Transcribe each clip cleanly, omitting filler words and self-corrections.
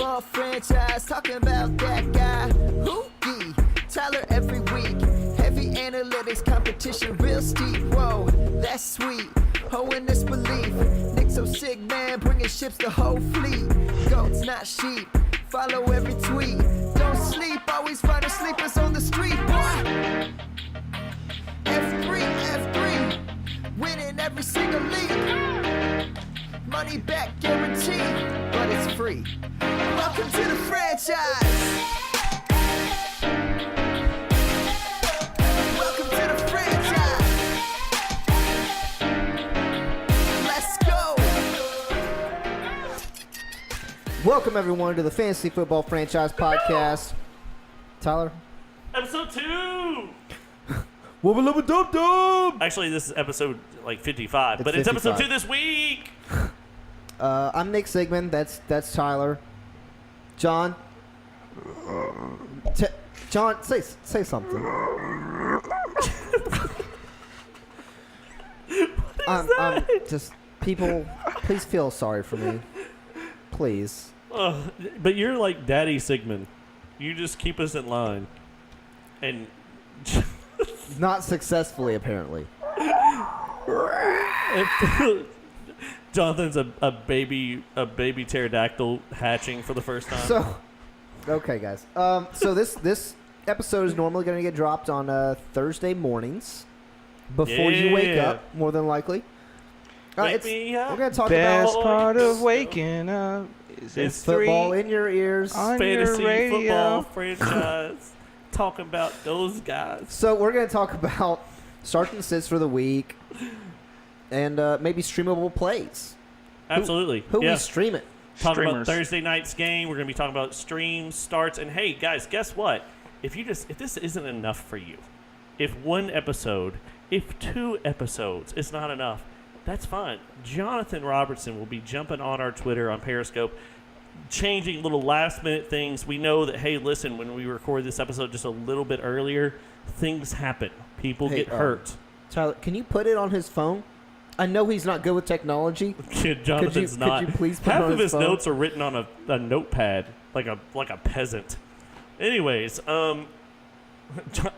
football franchise, talking about that guy. Hookie, Tyler every week. Heavy analytics, competition real steep. Whoa, that's sweet. Oh, in this belief. Nick so sick, man, bringing ships the whole fleet. Goats, not sheep. Follow every tweet. Don't sleep, always find the sleepers on the street, boy. F3, winning every single league. Money back guaranteed, but it's free. Welcome to the franchise. Welcome to the franchise. Let's go. Welcome everyone to the Fantasy Football Franchise Podcast. Tyler? Episode 2! Wubba-lubba-dub-dub! Actually, this is episode 55, but 55. it's episode 2 this week! I'm Nick Sigmund. That's Tyler. John? John, say something. I'm just, people, please feel sorry for me. Please. But you're like Daddy Sigmund. You just keep us in line. And... Not successfully, apparently. Jonathan's a baby pterodactyl hatching for the first time. So, okay, guys. So this episode is normally going to get dropped on Thursday mornings before you wake up, more than likely. Wake me up. We're going to talk Best about part of waking up is it's football in your ears. on Fantasy your radio. football franchise. Talking about those guys. So we're going to talk about starts and sits for the week and maybe streamable plays. Absolutely. Who we stream it? Talking about Streamers. Thursday night's game. We're going to be talking about streams, starts, and hey, guys, guess what? If this isn't enough for you, if one episode, if 2 episodes is not enough, that's fine. Jonathan Robertson will be jumping on our Twitter on Periscope, changing little last-minute things. We know that, hey, listen, when we record this episode just a little bit earlier, things happen. People get hurt. Tyler, can you put it on his phone? I know he's not good with technology. Jonathan's not. Could you please put Half it on of his phone? notes are written on a notepad, like a peasant. Anyways,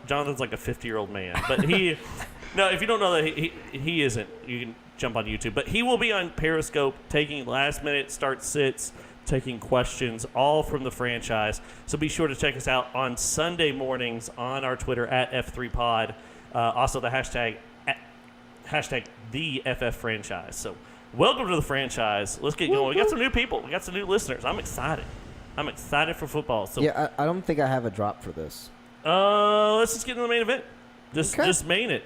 Jonathan's like a 50-year-old man, but he. No, if you don't know that he isn't, you can jump on YouTube. But he will be on Periscope taking last-minute start-sits, taking questions, all from the franchise. So be sure to check us out on Sunday mornings on our Twitter at F3Pod. Also the hashtag the FF franchise. So welcome to the franchise. Let's get going. We got some new people. We got some new listeners. I'm excited. I'm excited for football. So Yeah, I don't think I have a drop for this. let's just get into the main event. Just main it.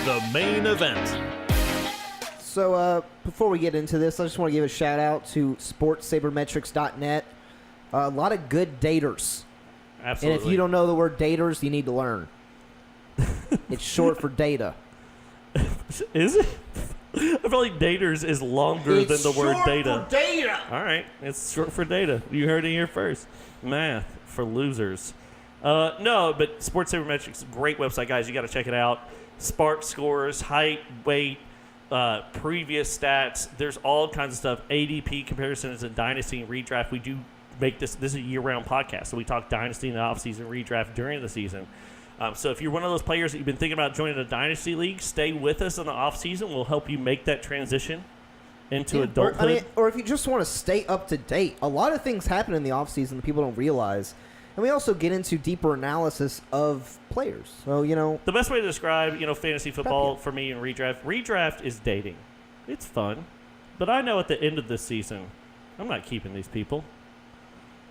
The main event. So before we get into this, I just want to give a shout out to sportssabermetrics.net. A lot of good daters. Absolutely. And if you don't know the word daters, you need to learn. It's short for data. Is it? I feel like daters is longer than the word data. For data. All right, it's short for data. You heard it here first. Math for losers. No, but Sports Sabermetrics is a great website, guys. You got to check it out. Spark scores, height, weight, previous stats. There's all kinds of stuff. ADP comparisons and dynasty and redraft. We do make this is a year-round podcast, so we talk dynasty in the offseason, redraft during the season. So if you're one of those players that you've been thinking about joining a dynasty league, stay with us in the offseason. We'll help you make that transition into adulthood. Or if you just want to stay up to date, a lot of things happen in the offseason that people don't realize. And we also get into deeper analysis of players. So, The best way to describe, fantasy football for me in redraft is dating. It's fun. But I know at the end of this season, I'm not keeping these people.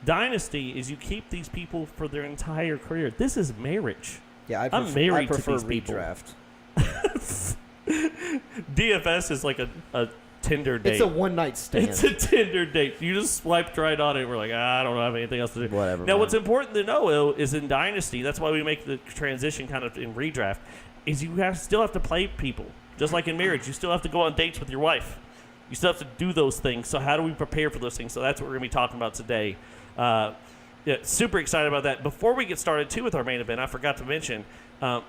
Dynasty is you keep these people for their entire career. This is marriage. Yeah, I'm married to these people. redraft. DFS is like a Tinder date. It's a one-night stand. It's a Tinder date. You just swiped right on it. And we're like, I don't have anything else to do. Whatever. Now, man. what's important to know is in Dynasty, that's why we make the transition kind of in redraft, is you still have to play people. Just like in marriage, you still have to go on dates with your wife. You still have to do those things. So how do we prepare for those things? So that's what we're going to be talking about today. Super excited about that. Before we get started, too, with our main event, I forgot to mention,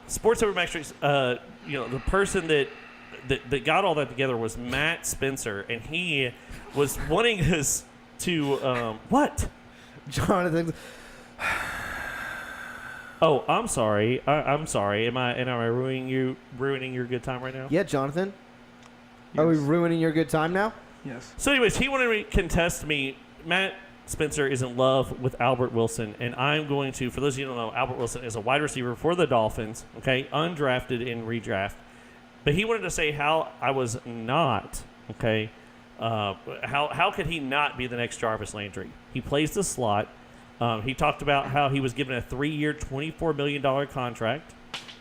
Sports Sabermetrics, the person that got all that together was Matt Spencer, and he was wanting us what? Jonathan. Oh, I'm sorry. I'm sorry. Am I ruining your good time right now? Yeah, Jonathan. Are we ruining your good time now? Yes. So, anyways, he wanted to contest me. Matt Spencer is in love with Albert Wilson, and I'm going to, for those of you who don't know, Albert Wilson is a wide receiver for the Dolphins, okay, undrafted in redraft. But he wanted to say how I was not, okay, how could he not be the next Jarvis Landry? He plays the slot. He talked about how he was given a 3-year, $24 million contract,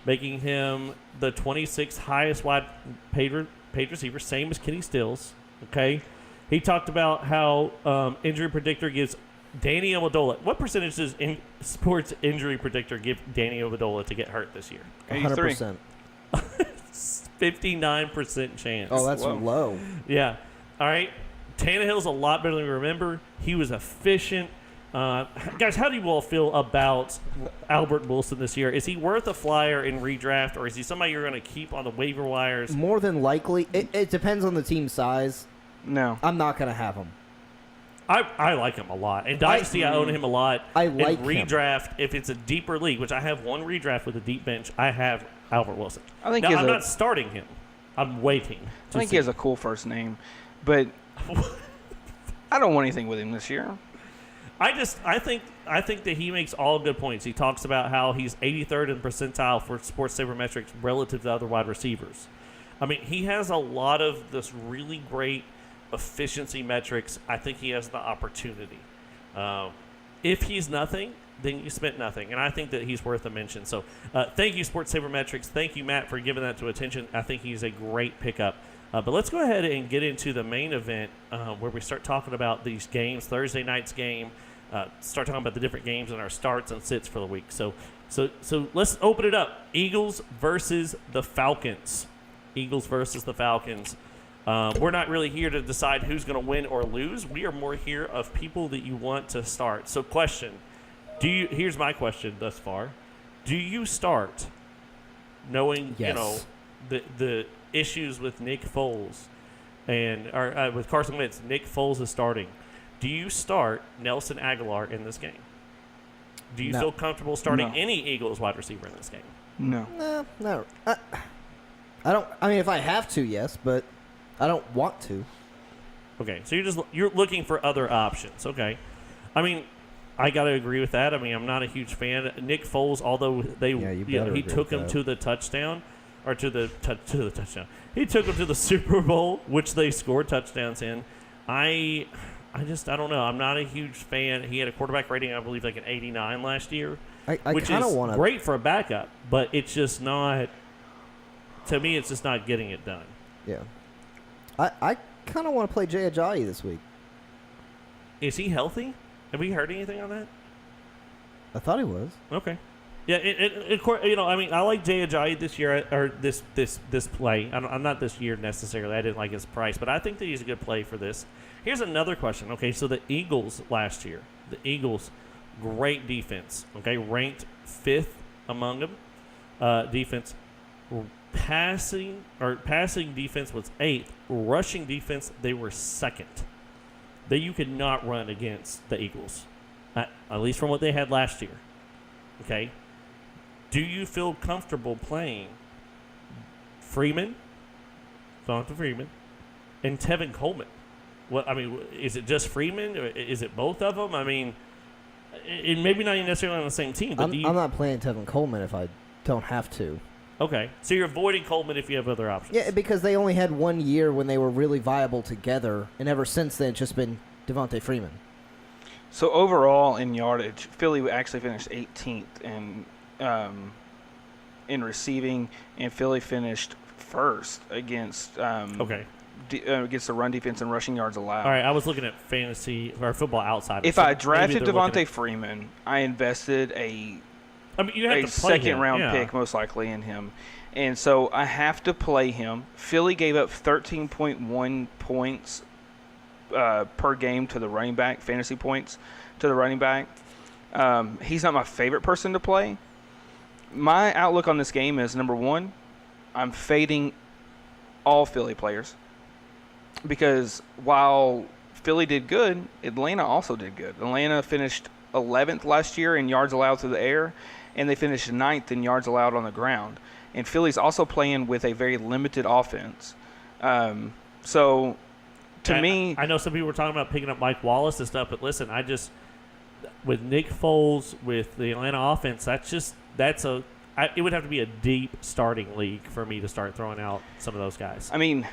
making him the 26th highest wide paid receiver, same as Kenny Stills, okay? He talked about how Injury Predictor gives Danny Amendola. What percentage does Sports Injury Predictor give Danny Amendola to get hurt this year? 100%. 59% chance. Oh, that's low. Yeah. All right. Tannehill's a lot better than we remember. He was efficient. Guys, how do you all feel about Albert Wilson this year? Is he worth a flyer in redraft, or is he somebody you're going to keep on the waiver wires? More than likely. It depends on the team size. No. I'm not going to have him. I like him a lot. In Dynasty, I own him a lot. I like in redraft, if it's a deeper league, which I have one redraft with a deep bench, I have Albert Wilson. I think now, I'm not starting him. I'm waiting. I think he has a cool first name, but I don't want anything with him this year. I think that he makes all good points. He talks about how he's 83rd in percentile for sports sabermetrics relative to other wide receivers. I mean, he has a lot of this really great efficiency metrics. I think he has the opportunity. If he's nothing, then you spent nothing, and I think that he's worth a mention. So thank you, Sports Sabermetrics. Thank you, Matt, for giving that to attention. I think he's a great pickup. But let's go ahead and get into the main event where we start talking about these games, Thursday night's game, start talking about the different games and our starts and sits for the week. So let's open it up. Eagles versus the Falcons. Eagles versus the Falcons. We're not really here to decide who's going to win or lose. We are more here of people that you want to start. So question, here's my question thus far. Do you start knowing, Yes. the issues with Nick Foles or with Carson Wentz? Nick Foles is starting. Do you start Nelson Aguilar in this game? Do you feel comfortable starting any Eagles wide receiver in this game? No. No. I don't. I mean, if I have to, yes, but I don't want to. Okay, so you're looking for other options. Okay, I mean, I got to agree with that. I mean, I'm not a huge fan. Nick Foles, although he took him to the touchdown, or to the touchdown. He took him to the Super Bowl, which they scored touchdowns in. I don't know. I'm not a huge fan. He had a quarterback rating, I believe, like an 89 last year, which is great for a backup, but it's just not. To me, it's just not getting it done. Yeah. I kind of want to play Jay Ajayi this week. Is he healthy? Have we heard anything on that? I thought he was. Okay. Yeah, I mean, I like Jay Ajayi this year, or this play. I'm not this year necessarily. I didn't like his price, but I think that he's a good play for this. Here's another question. Okay, so the Eagles last year, great defense. Okay, ranked 5th among them. Defense, passing defense was 8th. Rushing defense, they were 2nd. That you could not run against the Eagles, at least from what they had last year. Okay. Do you feel comfortable playing Freeman, and Tevin Coleman? Is it just Freeman, or is it both of them? I mean, it maybe not even necessarily on the same team. But I'm not playing Tevin Coleman if I don't have to. Okay, so you're avoiding Coleman if you have other options. Yeah, because they only had 1 year when they were really viable together, and ever since then, it's just been Devontae Freeman. So overall in yardage, Philly actually finished 18th in receiving, and Philly finished 1st against against the run defense and rushing yards allowed. All right, I was looking at fantasy or Football Outsiders. If I drafted Devontae Freeman, I invested a second-round pick most likely in him. And so I have to play him. Philly gave up 13.1 points per game to the running back, fantasy points to the running back. He's not my favorite person to play. My outlook on this game is, number one, I'm fading all Philly players. Because while Philly did good, Atlanta also did good. Atlanta finished 11th last year in yards allowed through the air, and they finished 9th in yards allowed on the ground. And Philly's also playing with a very limited offense. So, to me... I know some people were talking about picking up Mike Wallace and stuff, but listen, with Nick Foles, with the Atlanta offense, it would have to be a deep starting league for me to start throwing out some of those guys. I mean,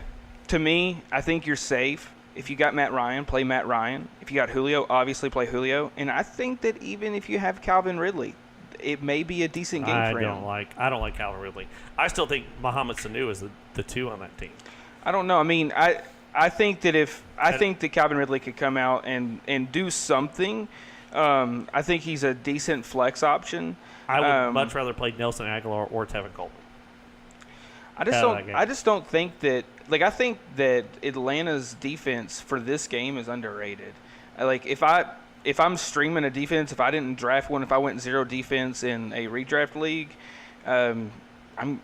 to me, I think you're safe. If you got Matt Ryan, play Matt Ryan. If you got Julio, obviously play Julio. And I think that even if you have Calvin Ridley, it may be a decent game for him. I don't like Calvin Ridley. I still think Mohamed Sanu is the 2 on that team. I don't know. I mean, I think that Calvin Ridley could come out and do something. I think he's a decent flex option. I would much rather play Nelson Aguilar or Tevin Coleman. I just don't think that. Like, I think that Atlanta's defense for this game is underrated. Like, if I'm streaming a defense, if I didn't draft one, if I went 0 defense in a redraft league,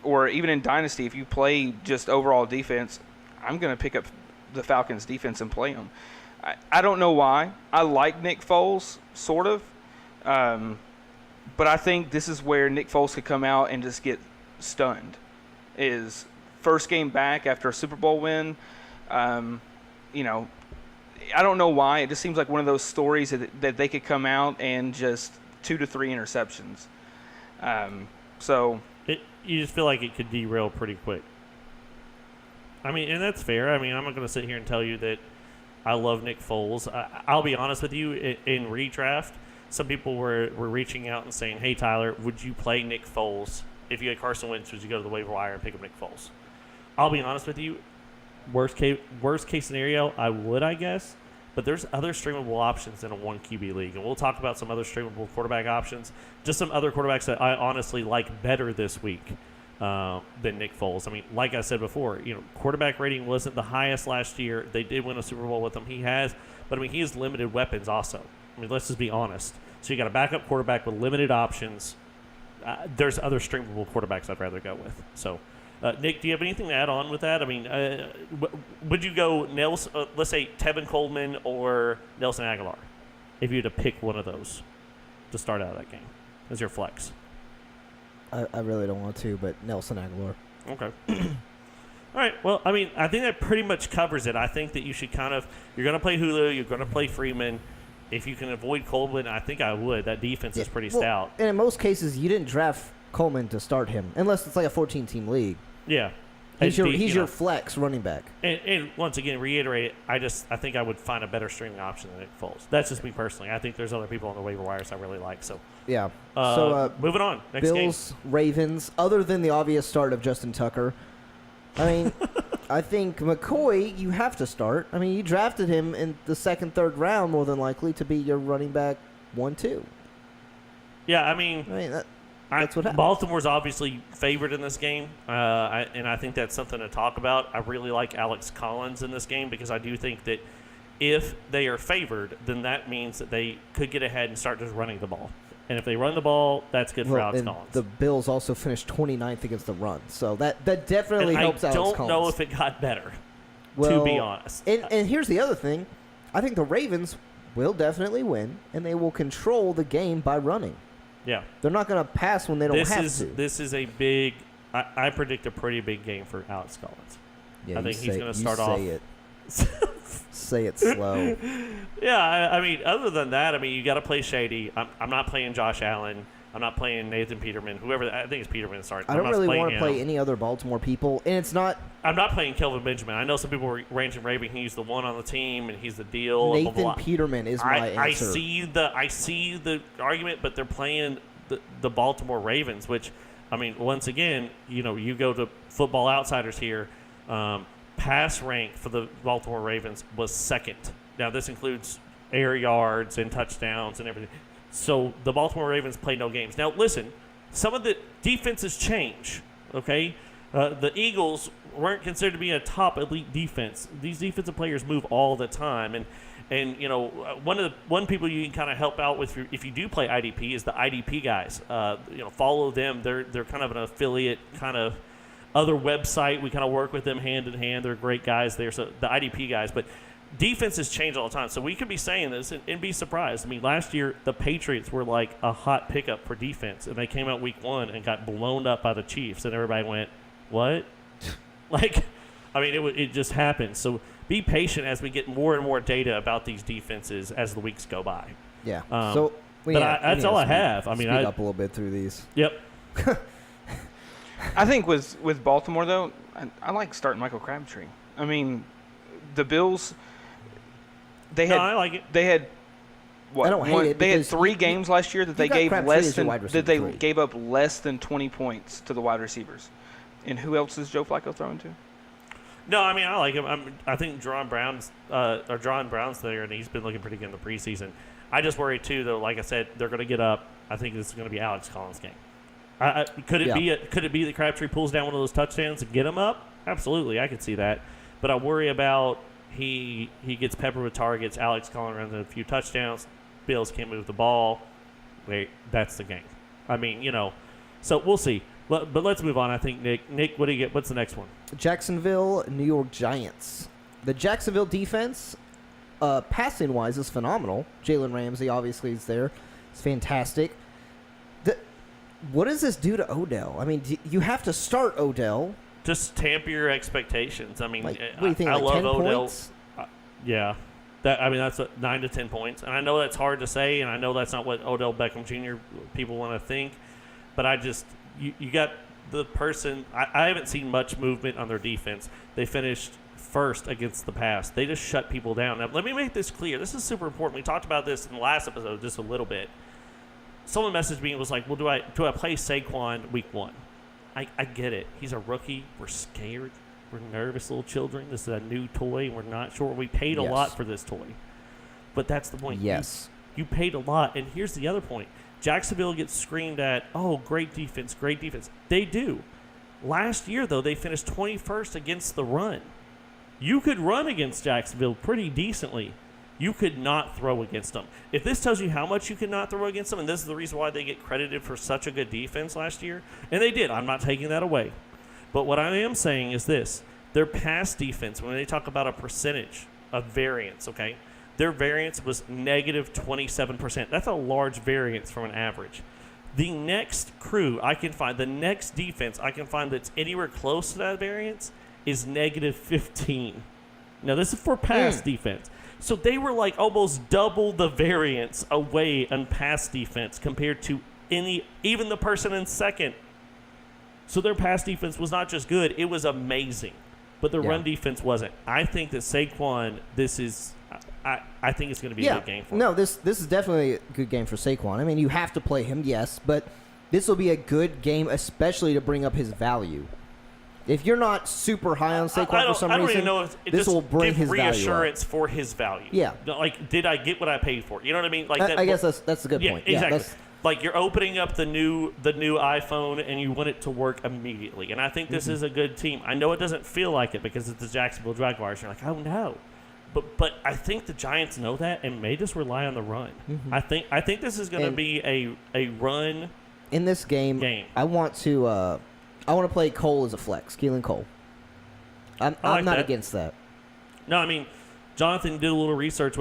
or even in Dynasty, if you play just overall defense, I'm going to pick up the Falcons' defense and play them. I don't know why. I like Nick Foles, sort of. But I think this is where Nick Foles could come out and just get stunned. Is first game back after a Super Bowl win. You know, I don't know why. It just seems like one of those stories that they could come out and just 2 to 3 interceptions. You just feel like it could derail pretty quick. I mean, and that's fair. I mean, I'm not going to sit here and tell you that I love Nick Foles. I'll be honest with you. In redraft, some people were reaching out and saying, "Hey, Tyler, would you play Nick Foles if you had Carson Wentz? Would you go to the waiver wire and pick up Nick Foles?" I'll be honest with you. Worst case scenario, I would, I guess. But there's other streamable options in a 1 QB league, and we'll talk about some other streamable quarterback options. Just some other quarterbacks that I honestly like better this week than Nick Foles. I mean, like I said before, quarterback rating wasn't the highest last year. They did win a Super Bowl with him. He has, but I mean, he has limited weapons also. I mean, let's just be honest. So you got a backup quarterback with limited options. There's other streamable quarterbacks I'd rather go with. So, Nick, do you have anything to add on with that? I mean, would you go let's say Tevin Coleman or Nelson Aguilar, if you had to pick one of those to start out of that game as your flex? I really don't want to, but Nelson Aguilar. Okay. All right. Well, I mean, I think that pretty much covers it. I think that you should you're going to play Julio, you're going to play Freeman. If you can avoid Coleman, I think I would. That defense is pretty stout. And in most cases, you didn't draft Coleman to start him, unless it's like a 14-team league. Yeah. He's your flex running back. And once again, reiterate, I think I would find a better streaming option than Nick Foles. That's just me personally. I think there's other people on the waiver wires I really like. So yeah. Moving on. Next Bills, game. Ravens. Other than the obvious start of Justin Tucker, I mean, I think McCoy you have to start. I mean, you drafted him in the second, third round more than likely to be your running back 1-2. Yeah, I mean that's what happened. Baltimore's obviously favored in this game, and I think that's something to talk about. I really like Alex Collins in this game because I do think that if they are favored, then that means that they could get ahead and start just running the ball. And if they run the ball, that's good for Alex Collins. The Bills also finished 29th against the run, so that definitely helps Alex Collins. I don't know if it got better, to be honest. And here's the other thing. I think the Ravens will definitely win, and they will control the game by running. Yeah. They're not going to pass when they don't have to. This is a big – I predict a pretty big game for Alex Collins. Yeah, I think he's going to start off – Say it slow. Yeah, I mean, other than that, I mean, you got to play Shady. I'm not playing Josh Allen. I'm not playing Nathan Peterman. Whoever I think it's Peterman. Sorry, I don't really want to play any other Baltimore people, and it's not. I'm not playing Kelvin Benjamin. I know some people were ranting and raving. He's the one on the team, and he's the deal. Nathan blah, blah, blah. Peterman is my answer. I see the argument, but they're playing the Baltimore Ravens, which, I mean, once again, you go to Football Outsiders here. Pass rank for the Baltimore Ravens was second. Now, this includes air yards and touchdowns and everything. So the Baltimore Ravens play no games. Now, listen, some of the defenses change, okay? The Eagles weren't considered to be a top elite defense. These defensive players move all the time. And one people you can kind of help out with if you do play IDP is the IDP guys. Follow them. They're kind of an affiliate kind of other website. We kind of work with them hand in hand. They're great guys there. So the IDP guys. But defenses change all the time. So we could be saying this and be surprised. I mean, last year the Patriots were like a hot pickup for defense, and they came out week 1 and got blown up by the Chiefs, and everybody went, "What?" Like, I mean, it just happened. So be patient as we get more and more data about these defenses as the weeks go by. Yeah. That's all I have. I mean, speed up a little bit through these. Yep. I think with Baltimore though, I like starting Michael Crabtree. I mean, the Bills. I like it. They had what? I don't hate it. They had 3 games last year that they gave gave up less than 20 points to the wide receivers. And who else is Joe Flacco throwing to? No, I mean, I like him. I think John Brown's there, and he's been looking pretty good in the preseason. I just worry too, though. Like I said, they're going to get up. I think this is going to be Alex Collins' game. Could it be that Crabtree pulls down one of those touchdowns and get him up? Absolutely, I could see that. But I worry about he gets peppered with targets. Alex Collins runs a few touchdowns. Bills can't move the ball. Wait, that's the game. I mean, so we'll see. But let's move on. I think Nick, what do you get? What's the next one? Jacksonville, New York Giants. The Jacksonville defense, passing wise, is phenomenal. Jalen Ramsey obviously is there. It's fantastic. What does this do to Odell? I mean, you have to start Odell. Just tamper your expectations. I mean, what do you think? I love 10 Odell. Points? Yeah. That's 9 to 10 points. And I know that's hard to say, and I know that's not what Odell Beckham Jr. people want to think. But I just, you got the person. I haven't seen much movement on their defense. They finished first against the pass. They just shut people down. Now, let me make this clear. This is super important. We talked about this in the last episode just a little bit. Someone messaged me and was like, well, do I play Saquon week 1? I get it. He's a rookie. We're scared. We're nervous little children. This is a new toy. We're not sure. We paid a lot for this toy. But that's the point. Yes. You paid a lot. And here's the other point. Jacksonville gets screamed at, oh, great defense, great defense. They do. Last year, though, they finished 21st against the run. You could run against Jacksonville pretty decently. You could not throw against them. If this tells you how much you could not throw against them, and this is the reason why they get credited for such a good defense last year, and they did. I'm not taking that away. But what I am saying is this. Their pass defense, when they talk about a percentage of variance, okay, their variance was negative 27%. That's a large variance from an average. The next crew I can find, the next defense I can find that's anywhere close to that variance is negative 15. Now, this is for pass defense. So they were like almost double the variance away on pass defense compared to even the person in second. So their pass defense was not just good, it was amazing. But the run defense wasn't. I think that Saquon, I think it's going to be a good game for him. No, this is definitely a good game for Saquon. I mean, you have to play him, yes, but this will be a good game, especially to bring up his value. If you're not super high on Saquon for some reason, I don't even know if this will bring his reassurance value for his value. Yeah. Like, did I get what I paid for? You know what I mean? Like I guess that's a good point. Exactly. Yeah, like you're opening up the new iPhone and you want it to work immediately. And I think this is a good team. I know it doesn't feel like it because it's the Jacksonville Jaguars. You're like, oh no. But I think the Giants know that and may just rely on the run. I think this is going to be a run in this game. I want to play Cole as a flex, Keelan Cole. I'm not against that. No, I mean, Jonathan did a little research.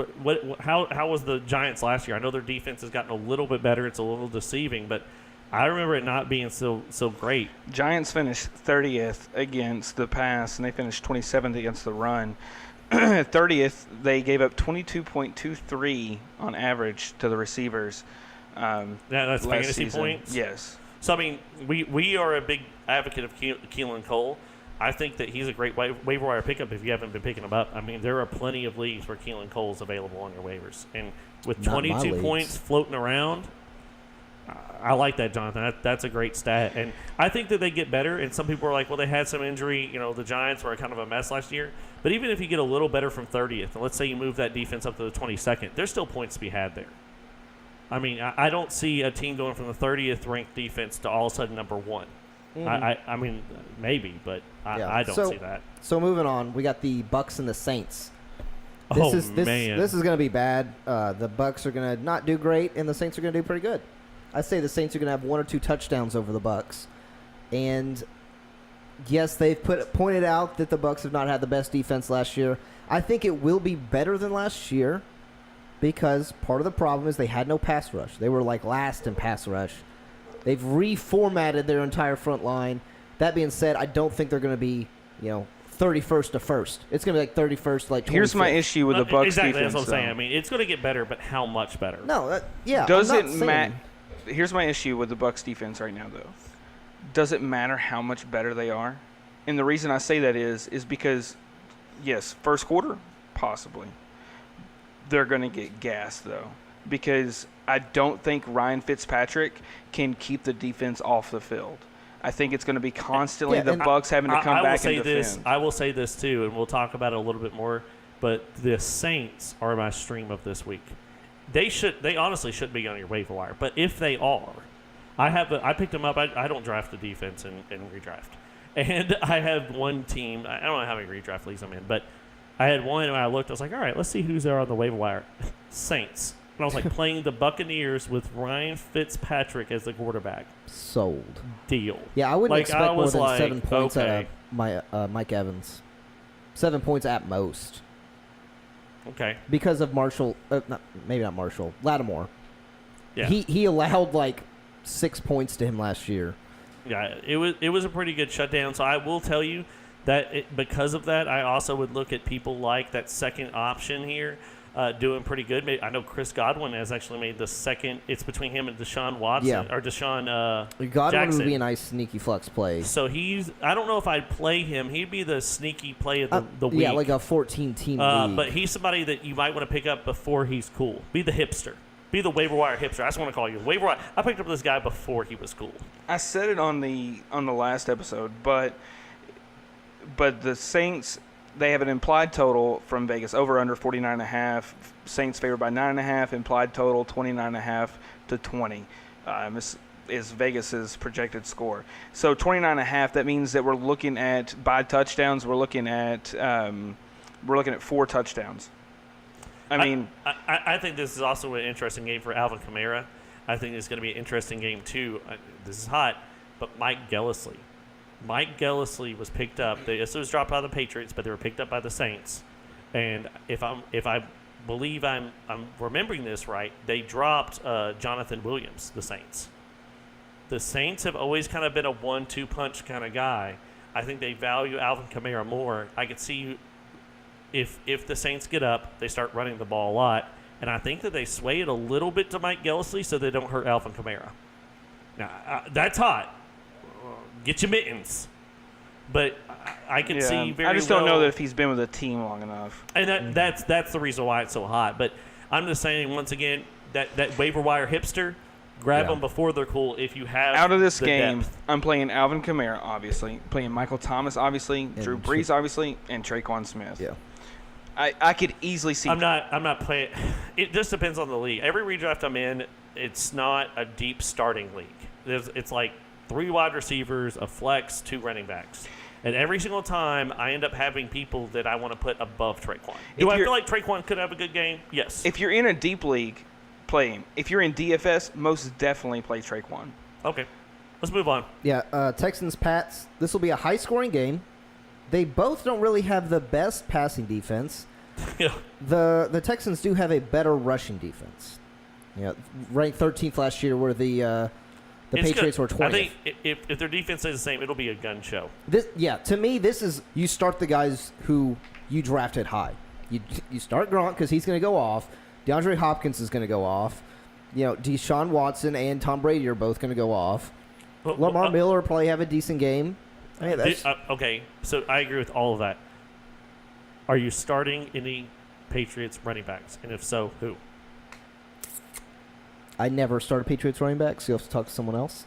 How was the Giants last year? I know their defense has gotten a little bit better. It's a little deceiving, but I remember it not being so great. Giants finished 30th against the pass, and they finished 27th against the run. 30th, they gave up 22.23 on average to the receivers. That's fantasy points? Yes. So, I mean, we are a big advocate of Keelan Cole. I think that he's a great waiver wire pickup if you haven't been picking him up. I mean, there are plenty of leagues where Keelan Cole is available on your waivers. And with 22 points floating around, I like that, Jonathan. That's a great stat. And I think that they get better. And some people are like, well, they had some injury. You know, the Giants were kind of a mess last year. But even if you get a little better from 30th, and let's say you move that defense up to the 22nd, there's still points to be had there. I mean, I don't see a team going from the 30th ranked defense to all of a sudden number 1. I mean, maybe, but I don't see that. So moving on, we got the Bucks and the Saints. Man. This is going to be bad. The Bucks are going to not do great, and the Saints are going to do pretty good. I say the Saints are going to have 1 or 2 touchdowns over the Bucks. And yes, they've pointed out that the Bucks have not had the best defense last year. I think it will be better than last year because part of the problem is they had no pass rush. They were like last in pass rush. They've reformatted their entire front line. That being said, I don't think they're going to be, 31st to first. It's going to be like 31st, like 25th. Here's my issue with the Bucs exactly, defense. That's what I'm saying. I mean, it's going to get better, but how much better? No, yeah. Doesn't matter. Here's my issue with the Bucs defense right now, though. Does it matter how much better they are? And the reason I say that is because, yes, first quarter, possibly. They're going to get gassed, though, because I don't think Ryan Fitzpatrick can keep the defense off the field. I think it's going to be constantly the Bucs having to come back and defend. I will say this, too, and we'll talk about it a little bit more, but the Saints are my stream of this week. They honestly shouldn't be on your waiver wire, but if they are, I picked them up. I don't draft the defense and redraft. And I have one team. I don't know how many redraft leagues I'm in, but I had one and I looked. I was like, all right, let's see who's there on the waiver wire. Saints. And I was like playing the Buccaneers with Ryan Fitzpatrick as the quarterback. Sold. Deal. Yeah, I wouldn't expect more than 7 points out of Mike Evans. 7 points at most. Okay. Because of Marshall. Maybe not Marshall. Lattimore. Yeah. He allowed like 6 points to him last year. Yeah, it was a pretty good shutdown. So I will tell you that because of that, I also would look at people like that second option here doing pretty good. I know Chris Godwin has actually made the second. It's between him and Deshaun Watson or Deshaun Godwin Jackson. would be a nice sneaky flex play. So I don't know if I'd play him. He'd be the sneaky play of the week. Yeah, like a 14-team league. But he's somebody that you might want to pick up before he's cool. Be the hipster. Be the waiver wire hipster. I just want to call you waiver wire. I picked up this guy before he was cool. I said it on the last episode, but the Saints, they have an implied total from Vegas over under 49.5. Saints favored by 9.5. Implied total 29.5 to 20. This is Vegas's projected score. So 29.5. That means that we're looking at by touchdowns. We're looking at 4 touchdowns. I think this is also an interesting game for Alvin Kamara. I think it's going to be an interesting game, too. This is hot, but Mike Gillislee. Mike Gillislee was picked up. This was dropped by the Patriots, but they were picked up by the Saints. And if I believe I'm remembering this right, they dropped Jonathan Williams, the Saints. The Saints have always kind of been a 1-2 punch kind of guy. I think they value Alvin Kamara more. I could see if the Saints get up, they start running the ball a lot. And I think that they sway it a little bit to Mike Gillislee so they don't hurt Alvin Kamara. Now, that's hot. Get your mittens. But I can see very well. I just don't know that if he's been with a team long enough. And that's the reason why it's so hot. But I'm just saying, once again, that waiver wire hipster, grab them before they're cool if you have out of this game, depth. I'm playing Alvin Kamara, obviously. Playing Michael Thomas, obviously. And Drew Brees, obviously. And Traquan Smith. Yeah. I could easily see. I'm not playing. It just depends on the league. Every redraft I'm in, it's not a deep starting league. It's like 3 wide receivers, a flex, 2 running backs. And every single time, I end up having people that I want to put above Traquan. Do I feel like Traquan could have a good game? Yes. If you're in a deep league, play him. If you're in DFS, most definitely play Traquan. Okay. Let's move on. Yeah, Texans-Pats. This will be a high-scoring game. They both don't really have the best passing defense. Yeah. The Texans do have a better rushing defense. Yeah, ranked 13th last year, where the Patriots were 20th. I think if their defense stays the same, it'll be a gun show. To me, this is you start the guys who you drafted high. You start Gronk because he's going to go off. DeAndre Hopkins is going to go off. Deshaun Watson and Tom Brady are both going to go off. Lamar Miller will probably have a decent game. Okay, so I agree with all of that. Are you starting any Patriots running backs? And if so, who? I never started Patriots running backs. So you have to talk to someone else.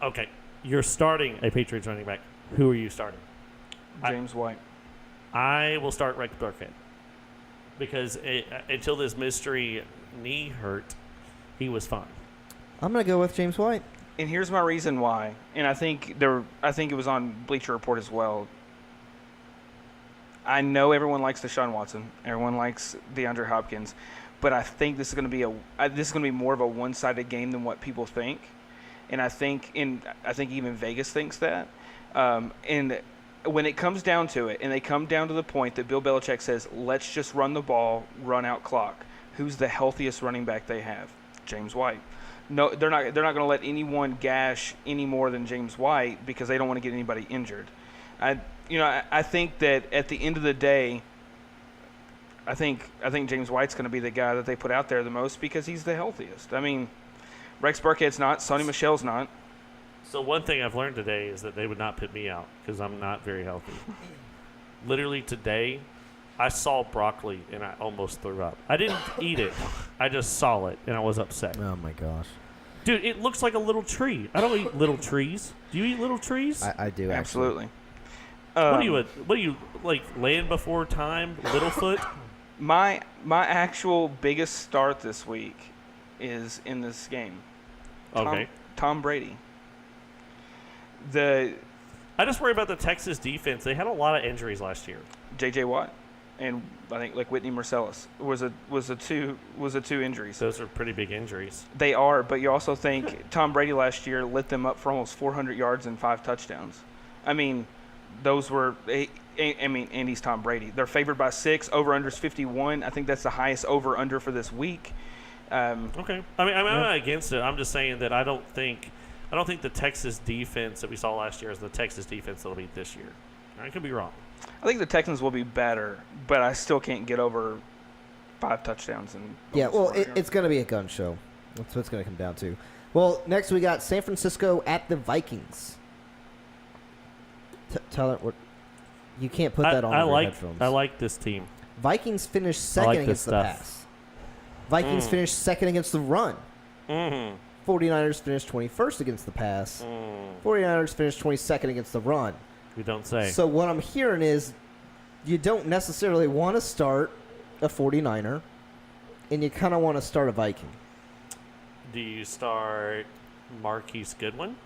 Okay, you're starting a Patriots running back. Who are you starting? James White. I will start Rex Burkhead because until this mystery knee hurt, he was fine. I'm gonna go with James White. And here's my reason why. And I think it was on Bleacher Report as well. I know everyone likes Deshaun Watson. Everyone likes DeAndre Hopkins. But I think this is going to be more of a one-sided game than what people think. And I think even Vegas thinks that. And when it comes down to it, and they come down to the point that Bill Belichick says, let's just run the ball, run out clock, who's the healthiest running back they have? James White. No, they're not going to let anyone gash any more than James White because they don't want to get anybody injured. I think that at the end of the day, I think James White's going to be the guy that they put out there the most because he's the healthiest. I mean, Rex Burkhead's not, Sonny Michel's not. So one thing I've learned today is that they would not put me out because I'm not very healthy. Literally today, I saw broccoli and I almost threw up. I didn't eat it. I just saw it and I was upset. Oh my gosh. Dude, it looks like a little tree. I don't eat little trees. Do you eat little trees? I do, absolutely. What are you like Land Before Time, Littlefoot? My actual biggest start this week is in this game. Okay. Tom Brady. I just worry about the Texas defense. They had a lot of injuries last year. J.J. Watt, and I think like Whitney Marsalis was the two injuries. Those are pretty big injuries. They are, but you also think Tom Brady last year lit them up for almost 400 yards and 5 touchdowns. I mean, those were. And he's Tom Brady. They're favored by 6. Over/under's 51. I think that's the highest over/under for this week. Okay. I'm not against it. I'm just saying that I don't think the Texas defense that we saw last year is the Texas defense that'll beat this year. I could be wrong. I think the Texans will be better, but I still can't get over 5 touchdowns. It's going to be a gun show. That's what it's going to come down to. Well, next we got San Francisco at the Vikings. Tyler, you can't put that on your headphones. I like this team. Vikings finished second against the pass. Vikings finished second against the run. 49ers finished 21st against the pass. 49ers finished 22nd against the run. You don't say. So what I'm hearing is you don't necessarily want to start a 49er, and you kind of want to start a Viking. Do you start Marquise Goodwin?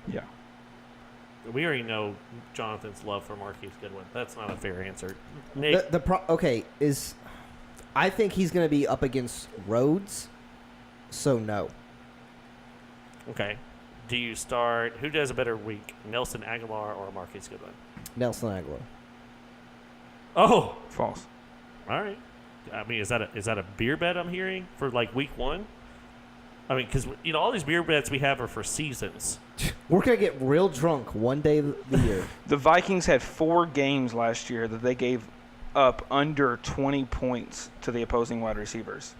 Yeah. We already know Jonathan's love for Marquise Goodwin. That's not a fair answer. Nick. I think he's going to be up against Rhodes, so no. Okay. Do you start, who does a better week, Nelson Aguilar or Marquise Goodwin? Nelson Aguilar. Oh. False. All right. I mean, is that a beer bet I'm hearing for like week 1? I mean, because, all these beer bets we have are for seasons. We're going to get real drunk one day of the year. The Vikings had 4 games last year that they gave up under 20 points to the opposing wide receivers.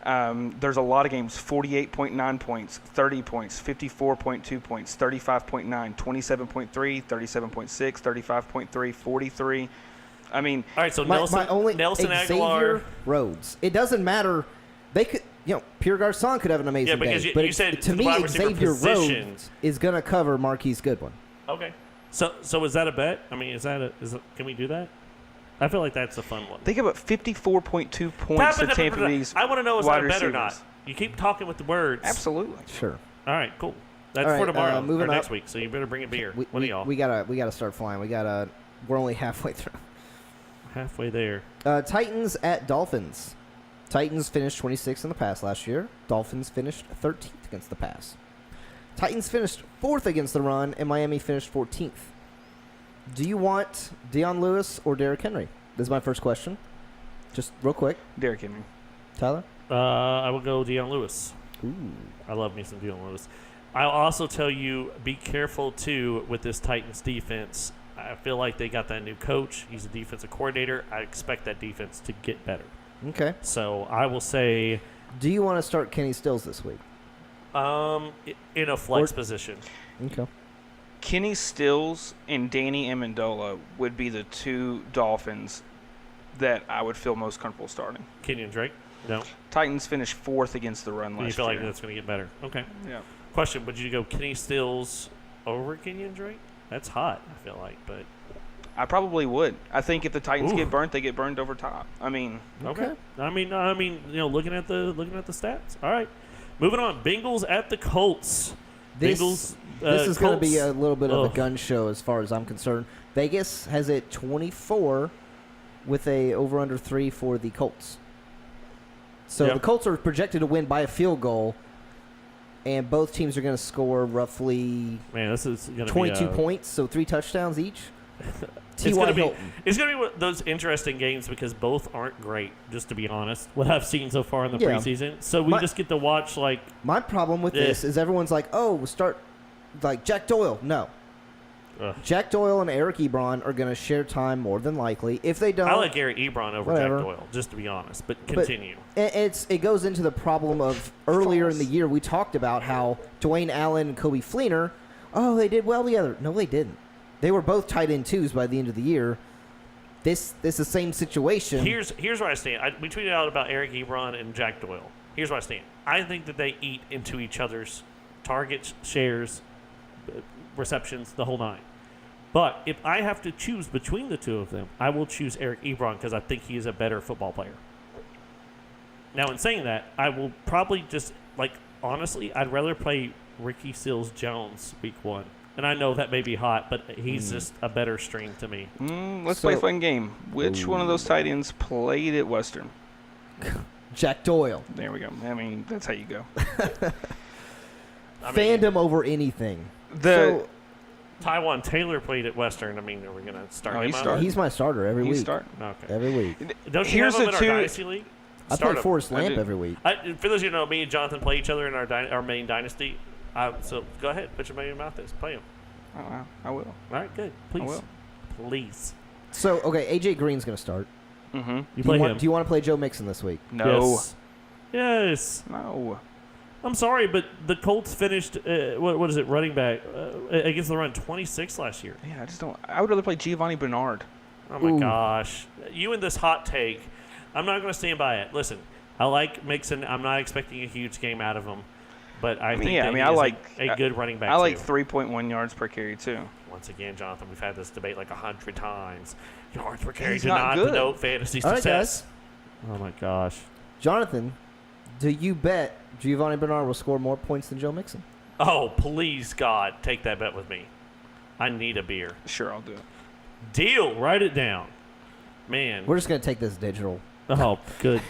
There's a lot of games, 48.9 points, 30 points, 54.2 points, 35.9, 27.3, 37.6, 35.3, 43. I mean, all right, so Nelson Aguilar. Xavier Rhodes. It doesn't matter. They could, Pierre Garçon could have an amazing day. Yeah, because you said to me, Xavier Rhodes is going to cover Marquise Goodwin. Okay. So is that a bet? I mean, can we do that? I feel like that's a fun one. Think about 54.2 points to Tampa Bay's I want to know is that a bet receivers. or not. You keep talking with the words. Absolutely. Sure. All right, cool. That's right, for tomorrow moving or next up. week. So you better bring a beer. One of y'all. We gotta start flying. We're only halfway through. Halfway there. Titans at Dolphins. Titans finished 26th in the pass last year. Dolphins finished 13th against the pass. Titans finished 4th against the run, and Miami finished 14th. Do you want Deion Lewis or Derrick Henry? This is my first question. Just real quick. Derrick Henry. Tyler? I will go Deion Lewis. Ooh. I love me some Deion Lewis. I'll also tell you, be careful, too, with this Titans defense. I feel like they got that new coach. He's a defensive coordinator. I expect that defense to get better. Okay. So I will say... Do you want to start Kenny Stills this week? In a flex position. Okay. Kenny Stills and Danny Amendola would be the 2 Dolphins that I would feel most comfortable starting. Kenyon Drake? No. Titans finished 4th against the run last year. You feel like that's going to get better? Okay. Yeah. Question, would you go Kenny Stills over Kenyon Drake? That's hot, I feel like, but... I probably would. I think if the Titans get burnt, they get burned over top. I mean... Okay. I mean, looking at the stats. All right. Moving on. Bengals at the Colts. This is going to be a little bit of a gun show as far as I'm concerned. Vegas has it 24 with a over-under 3 for the Colts. So the Colts are projected to win by a field goal, and both teams are going to score roughly this is going to 22 points, so 3 touchdowns each. It's going to be one of those interesting games because both aren't great, just to be honest, what I've seen so far in the preseason. So we just get to watch, like... My problem with this is everyone's like, oh, start... Like, Jack Doyle. No. Jack Doyle and Eric Ebron are going to share time more than likely. If they don't... I like Eric Ebron over Jack Doyle, just to be honest, but continue. It goes into the problem of earlier in the year, we talked about how Dwayne Allen and Kobe Fleener, they did well together. No, they didn't. They were both tight end 2s by the end of the year. This is the same situation. Here's where I stand. We tweeted out about Eric Ebron and Jack Doyle. Here's where I stand. I think that they eat into each other's targets, shares, receptions, the whole 9. But if I have to choose between the two of them, I will choose Eric Ebron because I think he is a better football player. Now, in saying that, I will probably just, honestly, I'd rather play Ricky Seals-Jones week 1. And I know that may be hot, but he's just a better string to me. Let's play a fun game. Which one of those tight ends played at Western? Jack Doyle. There we go. I mean, that's how you go. Fandom over anything. Tywan Taylor played at Western. I mean, are we going to start him out? He's my starter every week. Okay. Every week. Don't you have him in our Dynasty League? I play Forrest Lamp every week. For those of you who know, me and Jonathan play each other in our main Dynasty. So go ahead, put your money in your mouth. Play him. Oh, I will. All right, good. Please. I will. Please. So, okay, AJ Green's going to start. Mm-hmm. You play him. Do you want to play Joe Mixon this week? No. Yes. No. I'm sorry, but the Colts finished, what is it, running back, against the run 26 last year. Yeah, I just don't. I would rather play Giovanni Bernard. Oh, my gosh. You and this hot take, I'm not going to stand by it. Listen, I like Mixon. I'm not expecting a huge game out of him. But I think I like a good running back. I like 3.1 yards per carry too. Once again, Jonathan, we've had this debate 100 times. Yards per carry He's do not denote fantasy success. Right, oh my gosh, Jonathan, do you bet Giovanni Bernard will score more points than Joe Mixon? Oh, please, God, take that bet with me. I need a beer. Sure, I'll do it. Deal. Write it down, man. We're just gonna take this digital. Oh, good.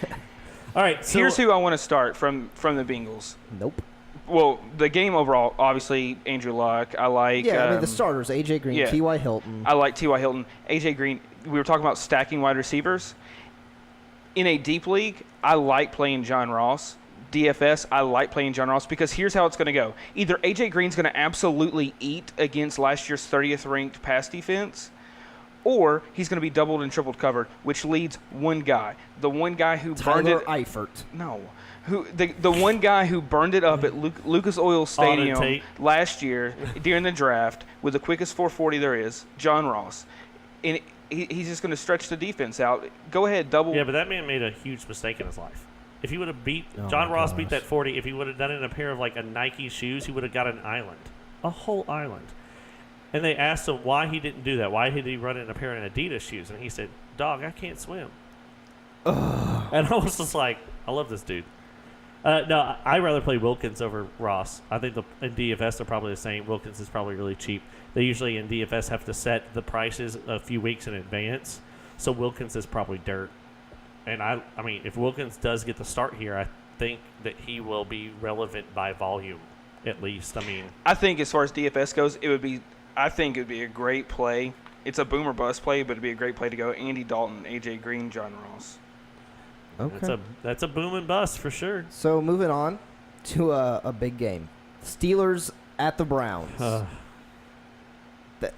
All right. So here's who I want to start from the Bengals. Nope. Well, the game overall, obviously, Andrew Luck. I like... the starters, A.J. Green, T.Y. Hilton. I like T.Y. Hilton. A.J. Green, we were talking about stacking wide receivers. In a deep league, I like playing John Ross. DFS, I like playing John Ross because here's how it's going to go. Either A.J. Green's going to absolutely eat against last year's 30th-ranked pass defense, or he's going to be doubled and tripled covered, which leads one guy. The one guy who burned it... Tyler Eifert. No. The one guy who burned it up at Lucas Oil Stadium last year during the draft with the quickest 440 there is, John Ross. And he's just going to stretch the defense out. Go ahead, double. Yeah, but that man made a huge mistake in his life. If he would have John Ross beat that 40, if he would have done it in a pair of a Nike shoes, he would have got an island. A whole island. And they asked him why he didn't do that. Why did he run in a pair of Adidas shoes? And he said, "Dog, I can't swim." And I was just like, I love this dude. No, I'd rather play Wilkins over Ross. I think in DFS they're probably the same. Wilkins is probably really cheap. They usually in DFS have to set the prices a few weeks in advance, so Wilkins is probably dirt. And I mean, if Wilkins does get the start here, I think that he will be relevant by volume, at least. I think as far as DFS goes, I think it would be a great play. It's a boom or bust play, but it'd be a great play to go Andy Dalton, AJ Green, John Ross. Okay. That's a boom and bust for sure. So moving on to a big game. Steelers at the Browns.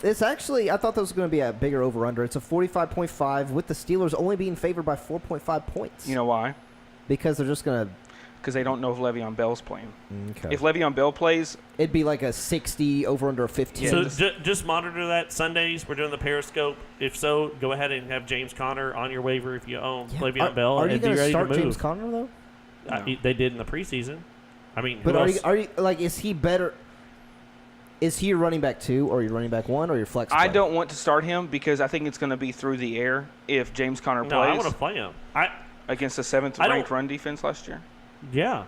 It's actually, I thought that was going to be a bigger over-under. It's a 45.5 with the Steelers only being favored by 4.5 points. You know why? Because they're just going to... Because they don't know if Le'Veon Bell's playing. Okay. If Le'Veon Bell plays... It'd be like a 60 over-under 15. So just monitor that. Sundays, we're doing the Periscope. If so, go ahead and have James Conner on your waiver if you own Le'Veon Bell. Are you going to start James Conner, though? No. They did in the preseason. I mean, but are you is he better... Is he your running back 2 or your running back 1 or your flex player? I don't want to start him because I think it's going to be through the air if James Conner plays. No, I want to play him. Against the 7th-ranked run defense last year? Yeah.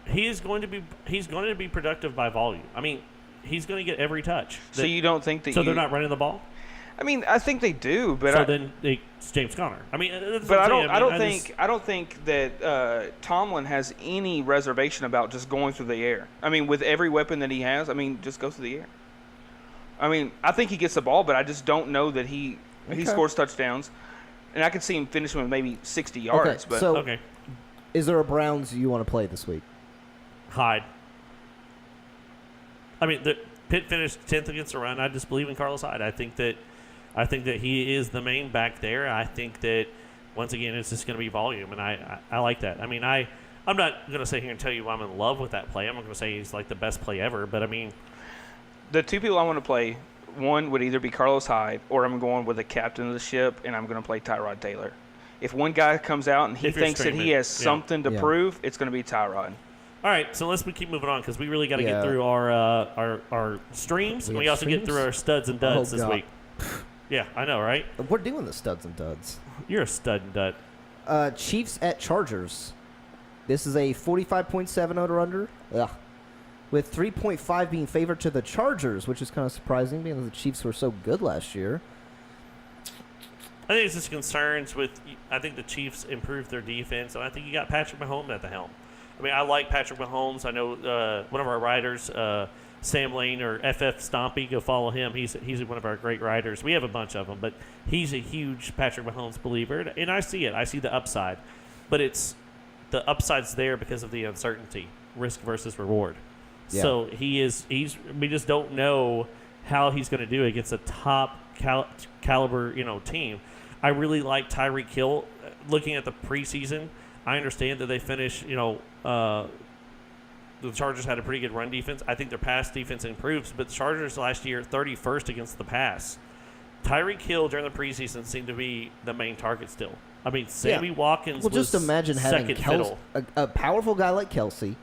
He's going to be productive by volume. I mean, he's going to get every touch. So you don't think that they're not running the ball? I mean, I think they do, but so then it's James Conner. I mean, but I don't think that Tomlin has any reservation about just going through the air. I mean, with every weapon that he has, I mean, just go through the air. I mean, I think he gets the ball, but I just don't know that he scores touchdowns, and I could see him finishing with maybe 60 yards. Okay, so is there a Browns you want to play this week? Hyde. I mean, Pitt finished 10th against the run. I just believe in Carlos Hyde. I think that he is the main back there. I think that, once again, it's just going to be volume, and I like that. I mean, I'm not going to sit here and tell you I'm in love with that play. I'm not going to say he's like the best play ever, but I mean. The two people I want to play, one would either be Carlos Hyde or I'm going with the captain of the ship, and I'm going to play Tyrod Taylor. If one guy comes out and he thinks that he has something to prove, it's going to be Tyrod. All right, so let's keep moving on because we really got to get through our streams, and we also get through our studs and duds this week. Yeah, I know, right? We're doing the studs and duds. You're a stud and dud. Chiefs at Chargers. This is a 45.7 over-under. Ugh. With 3.5 being favored to the Chargers, which is kind of surprising because the Chiefs were so good last year. I think it's just concerns with – I think the Chiefs improved their defense, and I think you got Patrick Mahomes at the helm. I mean, I like Patrick Mahomes. I know one of our writers, Sam Lane or FF Stompy, go follow him. He's one of our great writers. We have a bunch of them, but he's a huge Patrick Mahomes believer, and I see it. I see the upside. But the upside's there because of the uncertainty, risk versus reward. Yeah. So we just don't know how he's going to do against a top caliber, team. I really like Tyreek Hill. Looking at the preseason, I understand that they finished, the Chargers had a pretty good run defense. I think their pass defense improves, but the Chargers last year 31st against the pass. Tyreek Hill during the preseason seemed to be the main target still. I mean, Sammy Watkins was just imagine having a powerful guy like Kelsey,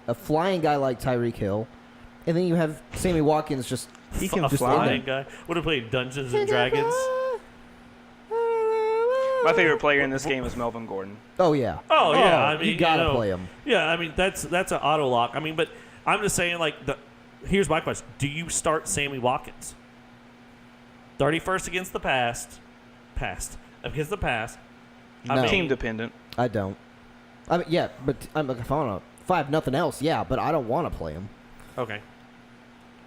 a flying guy like Tyreek Hill, and then you have Sammy Watkins he can just flying guy. Would have played Dungeons and Dragons. My favorite player in this game is Melvin Gordon. Oh yeah. Oh yeah. I mean, you gotta play him. Yeah, I mean that's an auto lock. I mean, but I'm just saying here's my question: do you start Sammy Watkins? 31st against the pass. Against the pass. No. Team dependent. I don't. I mean, yeah, but if I have nothing else, yeah, but I don't want to play him. Okay.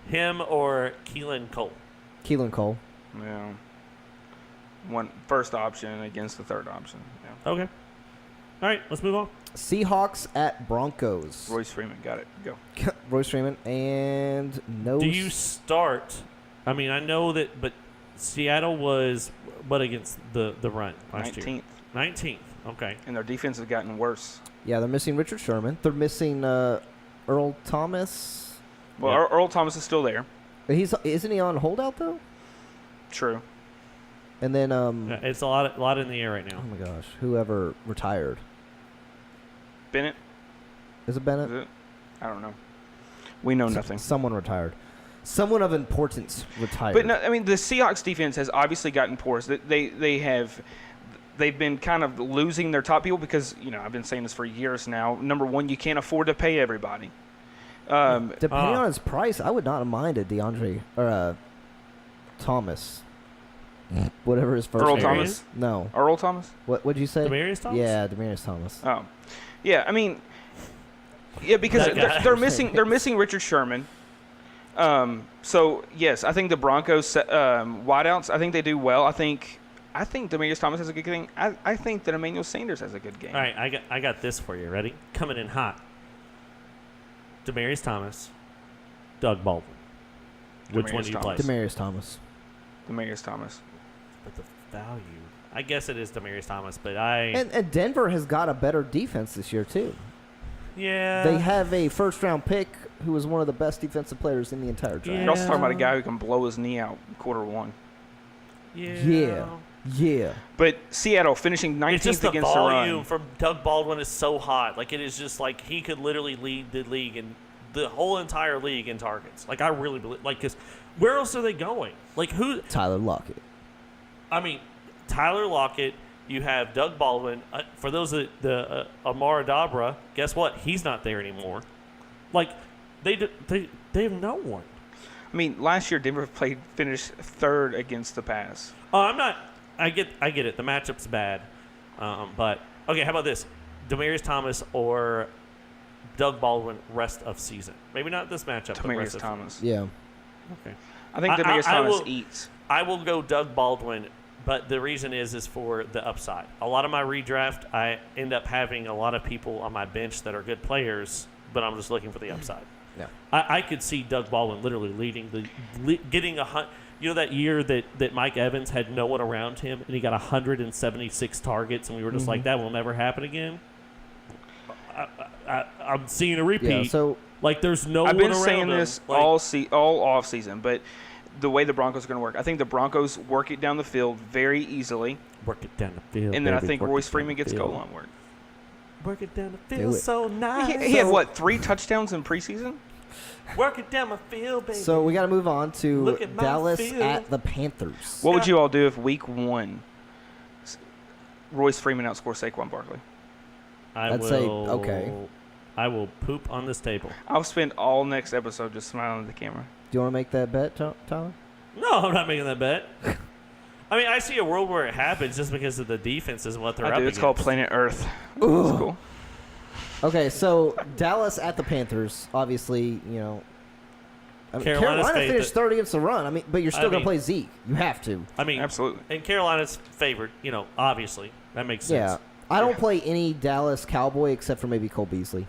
Him or Keelan Cole? Keelan Cole. Yeah. One first option against the third option. Yeah. Okay. All right, let's move on. Seahawks at Broncos. Royce Freeman, got it. Go. Royce Freeman and no. Do you start? I mean, I know that, but Seattle was against the run last 19th. year? 19th. Okay. And their defense has gotten worse. Yeah, they're missing Richard Sherman. They're missing Earl Thomas. Well, yeah. Earl Thomas is still there. Isn't he on holdout though? True. And then it's a lot in the air right now. Oh my gosh, whoever retired. Bennett. Is it Bennett? Is it? I don't know. We know nothing. Someone retired. Someone of importance retired. But no, I mean the Seahawks defense has obviously gotten porous. They've been kind of losing their top people because I've been saying this for years now. Number one, you can't afford to pay everybody. Depending on his price, I would not mind a DeAndre or Thomas. Whatever his first Earl name Thomas? is. No. Earl Thomas? What'd you say? Demaryius Thomas? Yeah, Demaryius Thomas. Oh. Yeah, I mean because they're missing Richard Sherman. So yes, I think the Broncos wideouts, I think they do well. I think Demaryius Thomas has a good game. I think that Emmanuel Sanders has a good game. All right, I got this for you. Ready? Coming in hot. Demaryius Thomas, Doug Baldwin. Which one do you play? Demaryius Thomas. Demaryius Thomas. But the value, I guess it is Demaryius Thomas, but and Denver has got a better defense this year too. Yeah. They have a first-round pick who is one of the best defensive players in the entire draft. Yeah. You're also talking about a guy who can blow his knee out in quarter one. Yeah. But Seattle finishing 19th it's just against the the run. volume from Doug Baldwin is so hot. Like, it is just like he could literally lead the league and the whole entire league in targets. Like, I really believe, because where else are they going? Like, who? Tyler Lockett. I mean, Tyler Lockett. You have Doug Baldwin. For those of the Amara Dabra, guess what? He's not there anymore. Like, they have no one. I mean, last year Denver finished third against the pass. Oh, I'm not. I get it. The matchup's bad, but okay. How about this? Demaryius Thomas or Doug Baldwin rest of season? Maybe not this matchup. Demaryius Thomas. Yeah. Okay. I think Demaryius Thomas eats. I will go Doug Baldwin, but the reason is for the upside. A lot of my redraft, I end up having a lot of people on my bench that are good players, but I'm just looking for the upside. Yeah. I could see Doug Baldwin literally getting that year that Mike Evans had no one around him and he got 176 targets and we were just like, that will never happen again. I'm seeing a repeat. Yeah, so there's no one around him. I've been saying this all off season, but the way the Broncos are going to work, I think the Broncos work it down the field very easily. Work it down the field. And then I think Royce Freeman gets goal line work. Work it down the field so nice. He had 3 touchdowns in preseason? Work it down my field, baby. So we got to move on to Dallas field. at the Panthers. What would you all do if week 1 Royce Freeman outscores Saquon Barkley? I'd say okay. I will poop on this table. I'll spend all next episode just smiling at the camera. Do you want to make that bet, Tyler? No, I'm not making that bet. I mean, I see a world where it happens just because of the defense and what they're up against. It's called Planet Earth. Ooh. That's cool. Okay, so Dallas at the Panthers, obviously, Carolina finished third against the run. I mean, but you're still going to play Zeke. You have to. I mean, absolutely. And Carolina's favored, obviously. That makes sense. Yeah. I don't play any Dallas Cowboy except for maybe Cole Beasley.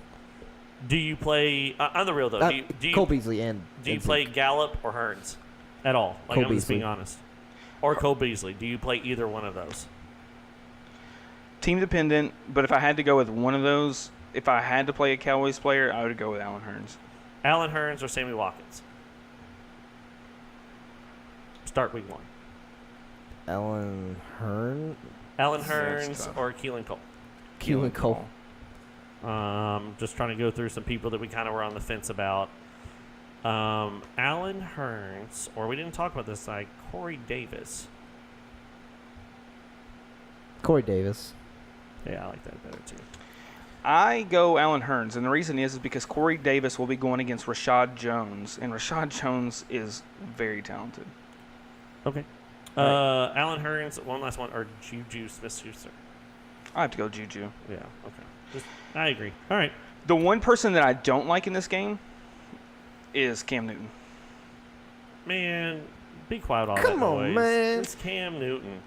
Do you play on the real though? Cole Beasley and do you play Gallup or Hearns at all? Cole I'm just being honest. Or Cole Beasley. Do you play either one of those? Team dependent, but if I had to go with one of those, if I had to play a Cowboys player, I would go with Allen Hearns. Allen Hearns or Sammy Watkins? Start week 1. Allen Hearns or Keelan Cole? Keelan Cole. Just trying to go through some people that we kind of were on the fence about. Allen Hearns, or we didn't talk about this side, Corey Davis. Corey Davis. Yeah, I like that better too. I go Allen Hearns, and the reason is because Corey Davis will be going against Rashad Jones, and Rashad Jones is very talented. Okay. Allen Hearns, one last one, or Juju Smith-Schuster? I have to go Juju. Yeah, okay. I agree. All right. The one person that I don't like in this game is Cam Newton. Man, be quiet all that Come on, noise. man. It's Cam Newton.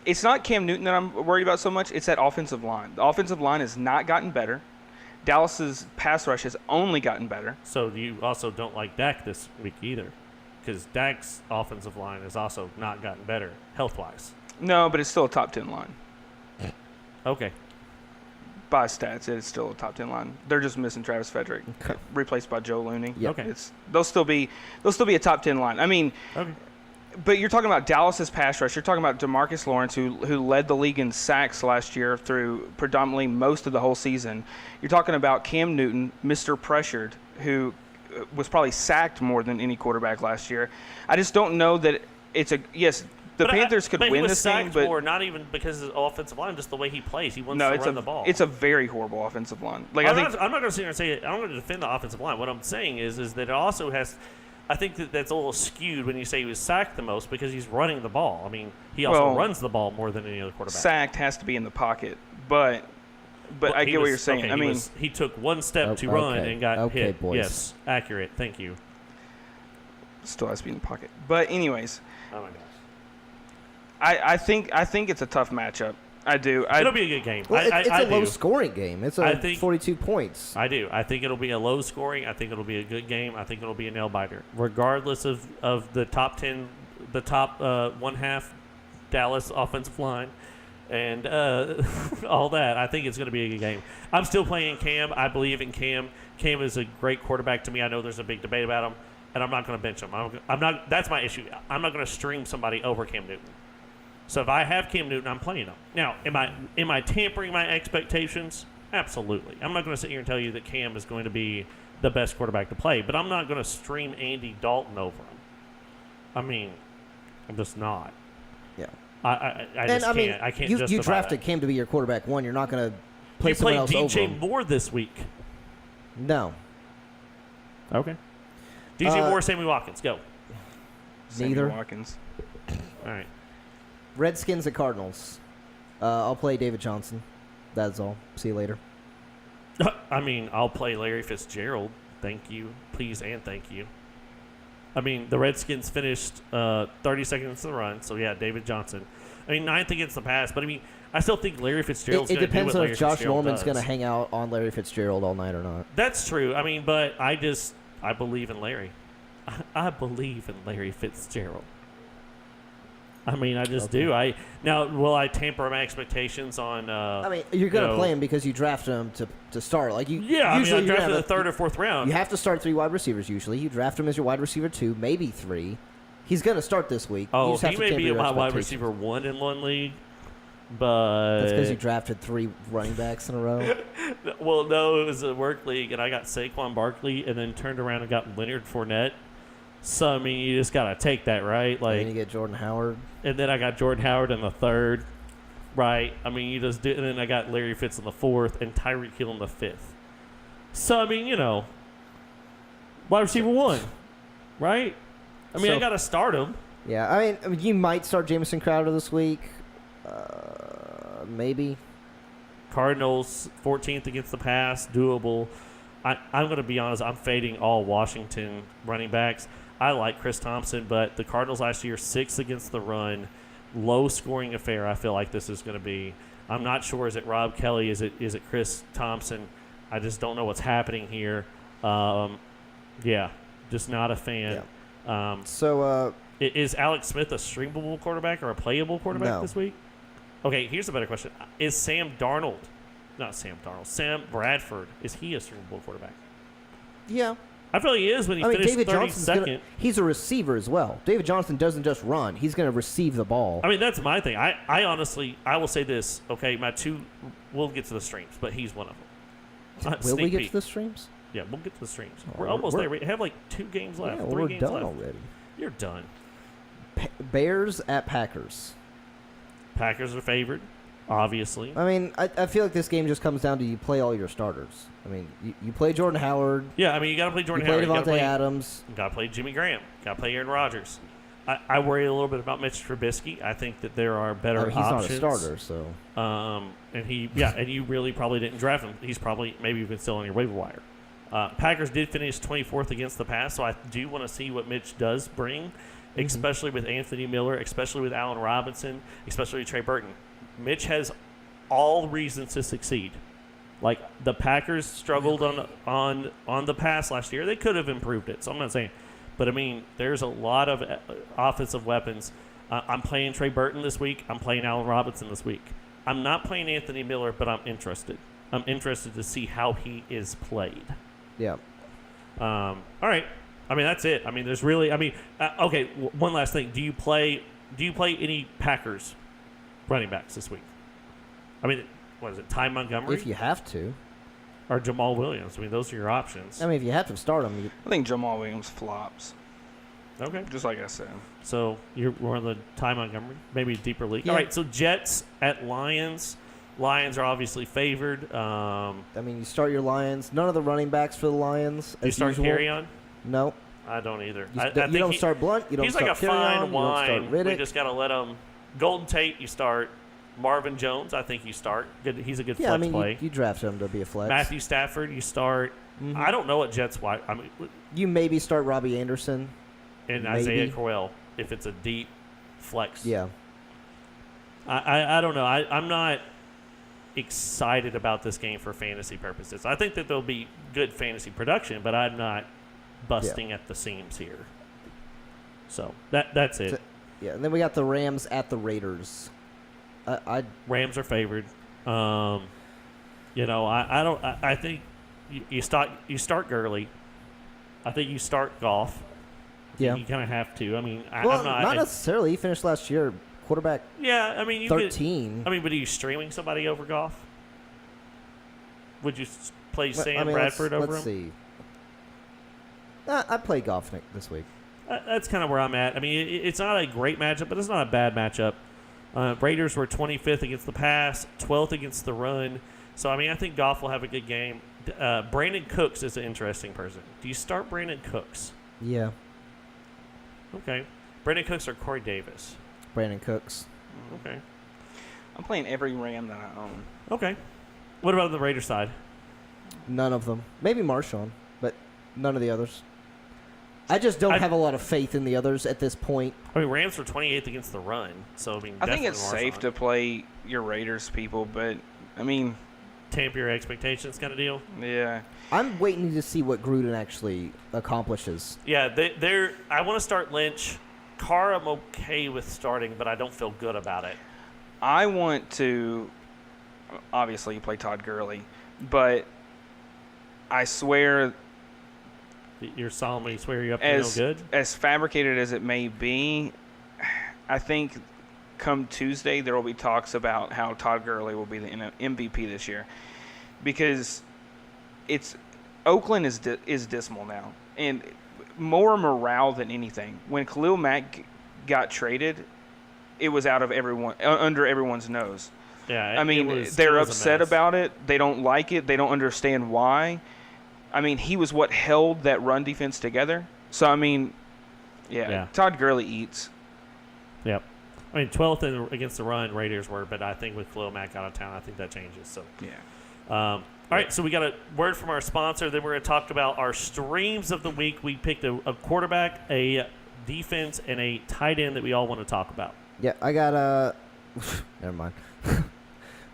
It's not Cam Newton that I'm worried about so much. It's that offensive line. The offensive line has not gotten better. Dallas's pass rush has only gotten better. So you also don't like Dak this week either, because Dak's offensive line has also not gotten better health-wise. No, but it's still a top 10 line. Okay. By stats, it's still a top 10 line. They're just missing Travis Frederick, replaced by Joe Looney. Yep. Okay. They'll still be a top 10 line. I mean, okay. But you're talking about Dallas's pass rush. You're talking about DeMarcus Lawrence, who led the league in sacks last year through predominantly most of the whole season. You're talking about Cam Newton, Mr. Pressured, who was probably sacked more than any quarterback last year. I just don't know that it's a yes. The Panthers could win this game, but more, not even because of his offensive line, just the way he plays. He wants to run the ball. It's a very horrible offensive line. I'm not going to sit here and say it. I'm going to defend the offensive line. What I'm saying is that it also has. I think that's a little skewed when you say he was sacked the most because he's running the ball. I mean, he also runs the ball more than any other quarterback. Sacked has to be in the pocket, but I get what you're saying. Okay, he took one step to run and got hit. Boys. Yes, accurate. Thank you. Still has to be in the pocket. But anyways. Oh my gosh. I think it's a tough matchup. I do. It'll be a good game. Well, it's a low-scoring game. It's 42 points. I do. I think it'll be a low-scoring. I think it'll be a good game. I think it'll be a nail-biter. Regardless of the top 10, the top one-half Dallas offensive line and all that, I think it's going to be a good game. I'm still playing Cam. I believe in Cam. Cam is a great quarterback to me. I know there's a big debate about him, and I'm not going to bench him. I'm not. That's my issue. I'm not going to stream somebody over Cam Newton. So if I have Cam Newton, I'm playing him. Now, am I tampering my expectations? Absolutely. I'm not going to sit here and tell you that Cam is going to be the best quarterback to play, but I'm not going to stream Andy Dalton over him. I mean, I'm just not. Yeah. I just can't. I can't justify you drafted that. Cam to be your quarterback one. You're not going to play someone else over him. You played DJ Moore this week. No. Okay. DJ Moore, Sammy Watkins, go. Neither. Sammy Watkins. All right. Redskins at Cardinals. I'll play David Johnson. That's all. See you later. I mean, I'll play Larry Fitzgerald. Thank you. Please and thank you. I mean, the Redskins finished 32nd against the run, so yeah, David Johnson. I mean, 9th against the pass, but I mean, I still think Larry Fitzgerald's going to do what Larry It depends on if Josh Norman's going to hang out on Larry Fitzgerald all night or not. That's true. I mean, but I believe in Larry. I believe in Larry Fitzgerald. I mean, I just do. Now, will I tamper my expectations on? I mean, you're going to play him because you drafted him to start. Like you, yeah, usually I mean, I drafted the third or fourth round. You have to start 3 wide receivers usually. You draft him as your wide receiver 2, maybe 3. He's going to start this week. Oh, he may be my wide receiver 1 in one league, but that's because you drafted 3 running backs in a row. Well, no, it was a work league, and I got Saquon Barkley, and then turned around and got Leonard Fournette. So, I mean, you just got to take that, right? Like, and then you get Jordan Howard. And then I got Jordan Howard in the 3rd, right? I mean, you just do. And then I got Larry Fitz in the 4th and Tyreek Hill in the 5th. So, I mean, wide receiver 1, right? I mean, I got to start him. Yeah, I mean, you might start Jamison Crowder this week. Maybe. Cardinals, 14th against the pass, doable. I'm going to be honest, I'm fading all Washington running backs. I like Chris Thompson, but the Cardinals last year, 6th against the run, low-scoring affair I feel like this is going to be. I'm not sure. Is it Rob Kelly? Is it Chris Thompson? I just don't know what's happening here. Yeah, just not a fan. Yeah. Is Alex Smith a streamable quarterback or a playable quarterback this week? Okay, here's a better question. Is Sam Bradford, is he a streamable quarterback? Yeah. I feel he is when he finished David 32nd. He's a receiver as well. David Johnson doesn't just run. He's going to receive the ball. I mean, that's my thing. I honestly, I will say this. Okay, my 2, we'll get to the streams, but he's one of them. Will we get to the streams? Yeah, we'll get to the streams. We're almost there. We have like 2 games left. Yeah, 3 we're games done left. already. You're done. Bears at Packers. Packers are favored, obviously. I mean, I feel like this game just comes down to you play all your starters. I mean, you play Jordan Howard. Yeah, I mean, you got to play Jordan Howard. You play Devontae Adams. You got to play Jimmy Graham. Got to play Aaron Rodgers. I worry a little bit about Mitch Trubisky. I think that there are better options. He's not a starter, so. And you really probably didn't draft him. He's probably maybe even still on your waiver wire. Packers did finish 24th against the pass, so I do want to see what Mitch does bring, especially with Anthony Miller, especially with Allen Robinson, especially with Trey Burton. Mitch has all reasons to succeed. Like, the Packers struggled on the pass last year. They could have improved it, so I'm not saying. But, I mean, there's a lot of offensive weapons. I'm playing Trey Burton this week. I'm playing Allen Robinson this week. I'm not playing Anthony Miller, but I'm interested. I'm interested to see how he is played. Yeah. All right. I mean, that's it. I mean, there's really. I mean, okay. One last thing. Do you play any Packers running backs this week? I mean, what is it? Ty Montgomery? If you have to. Or Jamal Williams. I mean, those are your options. I mean, if you have to start them. I think Jamal Williams flops. Okay. Just like I said. So you're on the Ty Montgomery, maybe deeper league. Yeah. All right. So Jets at Lions. Lions are obviously favored. I mean, you start your Lions. None of the running backs for the Lions. You start Carry-On? No. I don't either. You don't start Blunt. You don't he's start like a Carry-On, fine wine. You don't start Riddick. We just got to let him. Golden Tate, you start. Marvin Jones, I think you start. He's a good flex play. You draft him to be a flex. Matthew Stafford, you start. Mm-hmm. I don't know what Jets why. I mean, you maybe start Robbie Anderson and Isaiah Crowell if it's a deep flex. Yeah. I don't know. I'm not excited about this game for fantasy purposes. I think that there'll be good fantasy production, but I'm not busting at the seams here. So that's it. Yeah, and then we got the Rams at the Raiders. Rams are favored. I don't. I think you start Gurley. I think you start Goff. Yeah, you kind of have to. I mean, I'm not necessarily. He finished last year quarterback. Yeah, I mean, 13. but are you streaming somebody over Goff? Would you play Sam Bradford over him? Let's see. I play Goff this week. That's kind of where I'm at. I mean, it's not a great matchup, but it's not a bad matchup. Raiders were 25th against the pass, 12th against the run. So, I mean, I think Goff will have a good game. Brandon Cooks is an interesting person. Do you start Brandon Cooks? Yeah. Okay. Brandon Cooks or Corey Davis? Brandon Cooks. Okay. I'm playing every Ram that I own. Okay. What about on the Raiders side? None of them. Maybe Marshawn, but none of the others. I just don't have a lot of faith in the others at this point. I mean, Rams were 28th against the run, so I think it's safe to play your Raiders people, but I mean, tamper your expectations kind of deal. Yeah. I'm waiting to see what Gruden actually accomplishes. Yeah, they're. I want to start Lynch. Carr, I'm okay with starting, but I don't feel good about it. I want to. Obviously, you play Todd Gurley, but I swear. You're solemnly swear you're up to no good? As fabricated as it may be, I think come Tuesday there will be talks about how Todd Gurley will be the MVP this year, because Oakland is dismal now, and more morale than anything. When Khalil Mack got traded, it was out of under everyone's nose. Yeah, I mean, they're upset about it. They don't like it. They don't understand why. I mean, he was what held that run defense together. So, I mean, yeah. Todd Gurley eats. Yep. I mean, 12th against the run, Raiders were, but I think with Khalil Mack out of town, I think that changes. So, yeah. All right, so we got a word from our sponsor. Then we're going to talk about our streams of the week. We picked a quarterback, a defense, and a tight end that we all want to talk about. Yeah, I got never mind.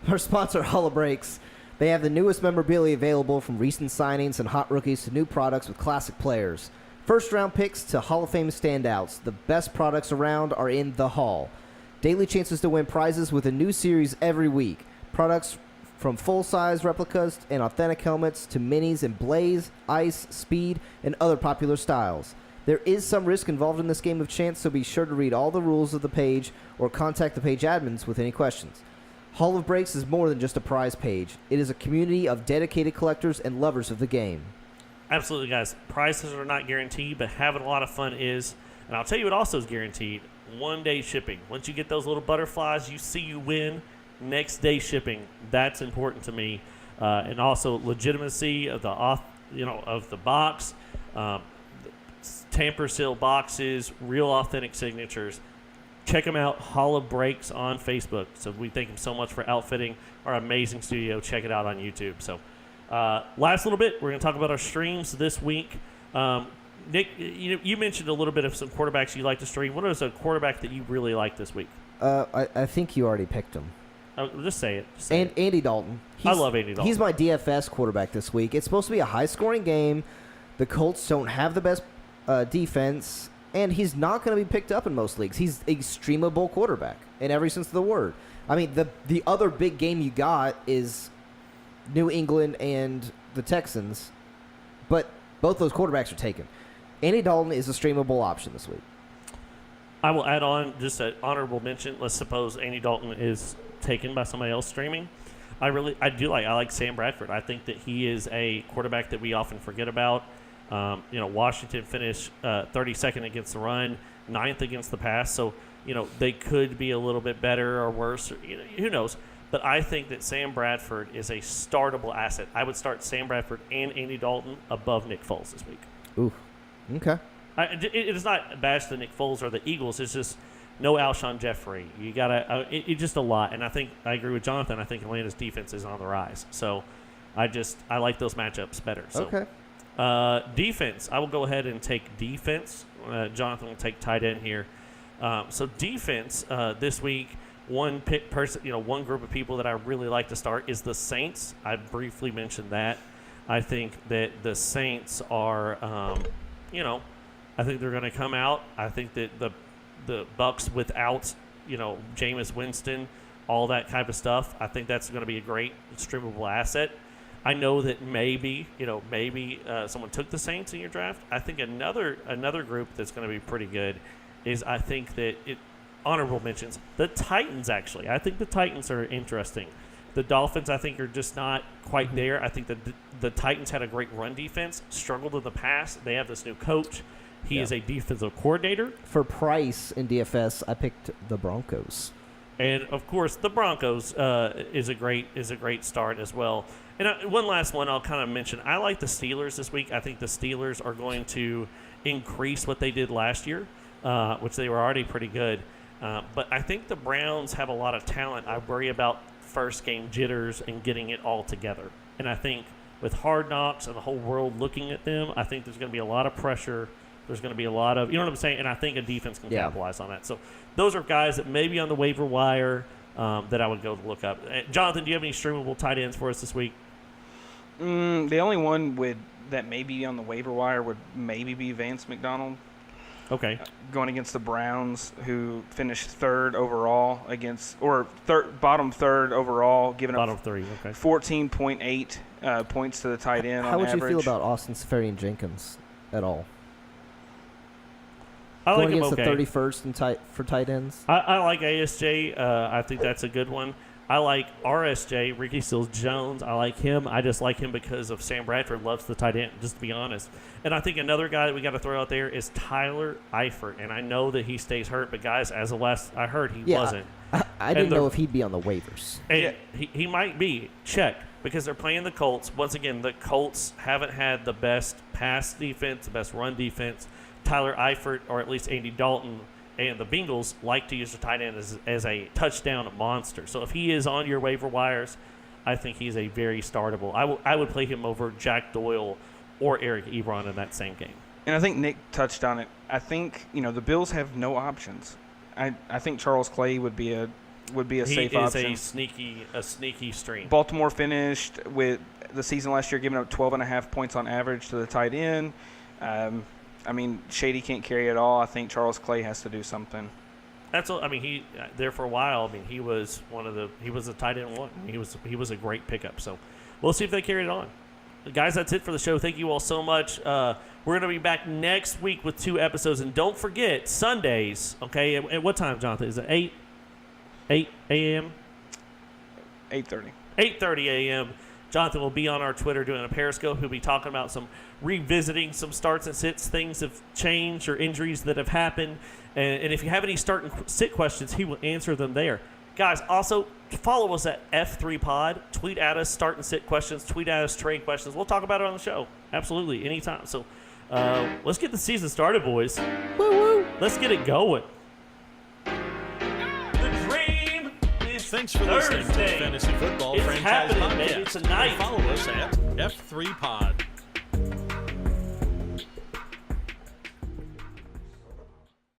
Our sponsor, Hall of Breaks. They have the newest memorabilia available, from recent signings and hot rookies to new products with classic players. First-round picks to Hall of Fame standouts. The best products around are in the Hall. Daily chances to win prizes with a new series every week. Products from full-size replicas and authentic helmets to minis in Blaze, Ice, Speed, and other popular styles. There is some risk involved in this game of chance, so be sure to read all the rules of the page or contact the page admins with any questions. Hall of Breaks is more than just a prize page. It is a community of dedicated collectors and lovers of the game. Absolutely, guys. Prices are not guaranteed, but having a lot of fun is. And I'll tell you what also is guaranteed. One-day shipping. Once you get those little butterflies, you win. Next day shipping. That's important to me. And also legitimacy of the box. Tamper seal boxes, real authentic signatures. Check them out, Hall of Breaks on Facebook. So we thank them so much for outfitting our amazing studio. Check it out on YouTube. So last little bit, we're going to talk about our streams this week. Nick, you mentioned a little bit of some quarterbacks you like to stream. What is a quarterback that you really like this week? I think you already picked him. Just say it. Andy Dalton. I love Andy Dalton. He's my DFS quarterback this week. It's supposed to be a high-scoring game. The Colts don't have the best defense, and he's not going to be picked up in most leagues. He's a streamable quarterback in every sense of the word. I mean, the other big game you got is New England and the Texans, but both those quarterbacks are taken. Andy Dalton is a streamable option this week. I will add on just an honorable mention. Let's suppose Andy Dalton is taken by somebody else streaming. I like Sam Bradford. I think that he is a quarterback that we often forget about. Washington finished 32nd against the run, 9th against the pass. So, they could be a little bit better or worse. Who knows? But I think that Sam Bradford is a startable asset. I would start Sam Bradford and Andy Dalton above Nick Foles this week. Ooh, okay. It is not bash the Nick Foles or the Eagles. It's just no Alshon Jeffrey. You gotta. It's just a lot. And I agree with Jonathan. I think Atlanta's defense is on the rise. So, I like those matchups better. So. Okay. Defense. I will go ahead and take defense. Jonathan will take tight end here. So defense this week. One group of people that I really like to start is the Saints. I briefly mentioned that. I think that the Saints are, I think they're going to come out. I think that the Bucs without, Jameis Winston, all that type of stuff. I think that's going to be a great streamable asset. I know that maybe someone took the Saints in your draft. I think another group that's going to be pretty good is I think that honorable mentions the Titans. Actually, I think the Titans are interesting. The Dolphins, I think, are just not quite there. I think that the Titans had a great run defense, struggled in the past. They have this new coach. He is a defensive coordinator. For price in DFS, I picked the Broncos. And of course, the Broncos is a great start as well. And one last one I'll kind of mention. I like the Steelers this week. I think the Steelers are going to increase what they did last year, which they were already pretty good. But I think the Browns have a lot of talent. I worry about first game jitters and getting it all together. And I think with Hard Knocks and the whole world looking at them, I think there's going to be a lot of pressure. There's going to be a lot of, you know what I'm saying? And I think a defense can capitalize on that. So those are guys that may be on the waiver wire that I would go to look up. Jonathan, do you have any streamable tight ends for us this week? The only one that may be on the waiver wire would maybe be Vance McDonald. Okay. Going against the Browns, who finished third overall bottom third overall, giving bottom up 14.8 points to the tight end on How would average. you feel about Austin Seferian-Jenkins at all? I like Going him against okay. the 31st for tight ends? I like ASJ. I think that's a good one. I like RSJ, Ricky Seals-Jones. I like him. I just like him because of Sam Bradford loves the tight end, just to be honest. And I think another guy that we got to throw out there is Tyler Eifert. And I know that he stays hurt, but guys, as of last I heard, he wasn't. I didn't know if he'd be on the waivers. And he might be. Check. Because they're playing the Colts. Once again, the Colts haven't had the best pass defense, the best run defense. Tyler Eifert, or at least Andy Dalton, and the Bengals like to use the tight end as a touchdown monster. So if he is on your waiver wires, I think he's a very startable. I would play him over Jack Doyle or Eric Ebron in that same game. And I think Nick touched on it. I think the Bills have no options. I think Charles Clay would be a safe option. He is a sneaky stream. Baltimore finished with the season last year giving up 12.5 points on average to the tight end. Shady can't carry it all. I think Charles Clay has to do something. That's all. He there for a while. He was a tight end one. He was a great pickup. So we'll see if they carry it on. Guys, that's it for the show. Thank you all so much. We're going to be back next week with 2 episodes, and don't forget Sundays. Okay, at what time, Jonathan? Is it 8 a.m.? 8:30. 8:30 a.m. Jonathan will be on our Twitter doing a Periscope. He'll be talking about revisiting some starts and sits, things have changed or injuries that have happened. And if you have any start and sit questions, he will answer them there. Guys, also follow us at F3Pod. Tweet at us start and sit questions. Tweet at us trade questions. We'll talk about it on the show. Absolutely, anytime. So let's get the season started, boys. Woo-woo. Let's get it going. Thanks for listening to the Fantasy Football Franchise Podcast. Tonight. Follow us at F3Pod.